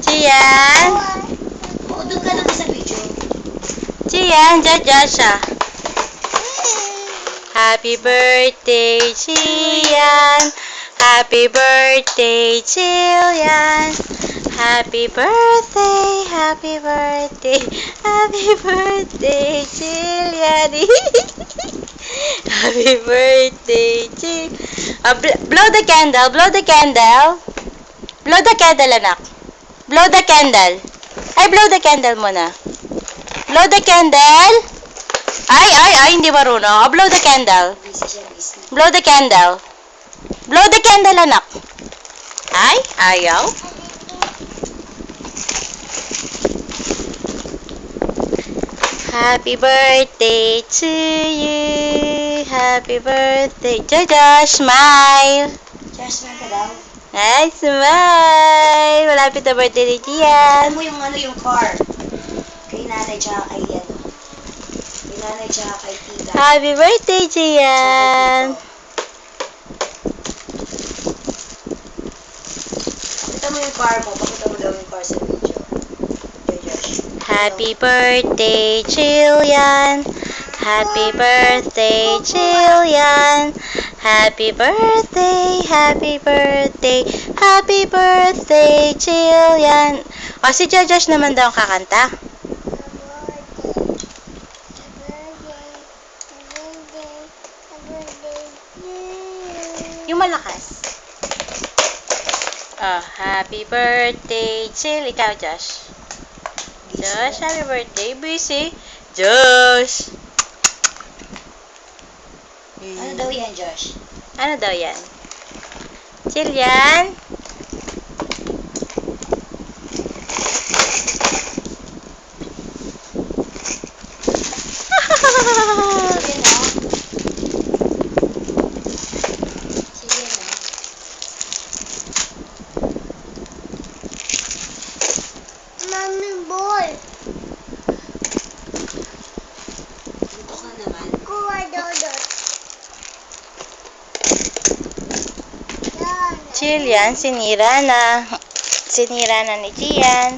Gian? Oo, doon ka lang sa video. Gian, Jasha. Happy birthday, Gian. Happy birthday, Jillian. Happy birthday, happy birthday, happy birthday, Jillian. Happy birthday, Jill. Blow the candle, blow the candle. Blow the candle, anak. Blow the candle. Ay, blow the candle muna. Blow the candle. Ay, hindi marunong. Blow the candle. Busy siya, busy. Blow the candle. Blow the candle, anak. Ay, ayaw. Happy birthday to you. Happy birthday. Jojo, smile. Josh, man ka daw. Ay, smile. Malapit na birthday ni Gian. Alam mo yung car. Kay nanay tsaka kay ano. Kay nanay tsaka kay tita. Happy birthday, Gian. Pakita mo yung car mo. Pakita mo daw yung car sa video. Okay, Josh. Happy birthday, Jillian. Happy birthday, Jillian. Happy birthday, happy birthday, happy birthday, Jillian. O, si Josh naman daw ang kakanta. Yung malakas. Oh, happy birthday, Jill. Ikaw, Josh. Josh, happy birthday. Busy. Josh. Ano daw yan, Josh? Ano daw yan? Jillian? Sige na. Sige na. Mami boy. Dito ka naman. Kuha dodot. Jillian, sinira na. Sinira na ni Gian.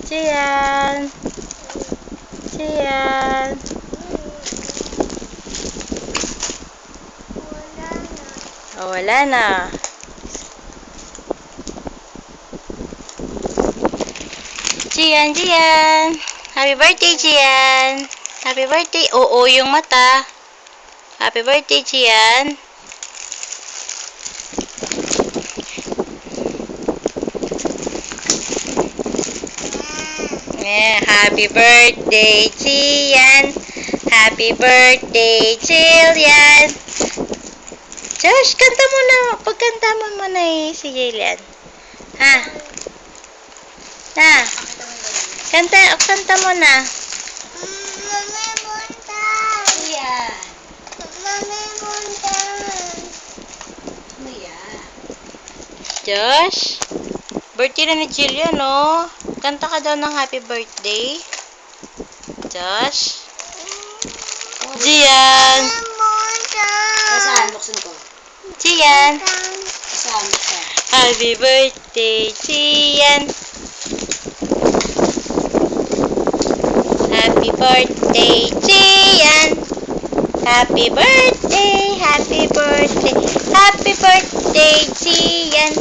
Gian. Gian. Oh, wala na. Gian, Gian. Happy birthday, Gian. Happy birthday. Oo, yung mata. Happy birthday, Gian. Happy birthday, Gian. Happy birthday, Jillian. Josh, kanta mo na. Pagkanta mo muna si Jillian. Ha? Ha? Kanta mo na. Mami buntan. Yan. Mami buntan. Ano yan? Josh, birthday na ni Jillian, no? Kanta ka daw ng happy birthday. Josh. Gian. Nasaan? Buksan ko. Gian. Nasaan? Buksan. Happy birthday, Gian. Happy birthday, Gian. Happy birthday, happy birthday, happy birthday, Gian.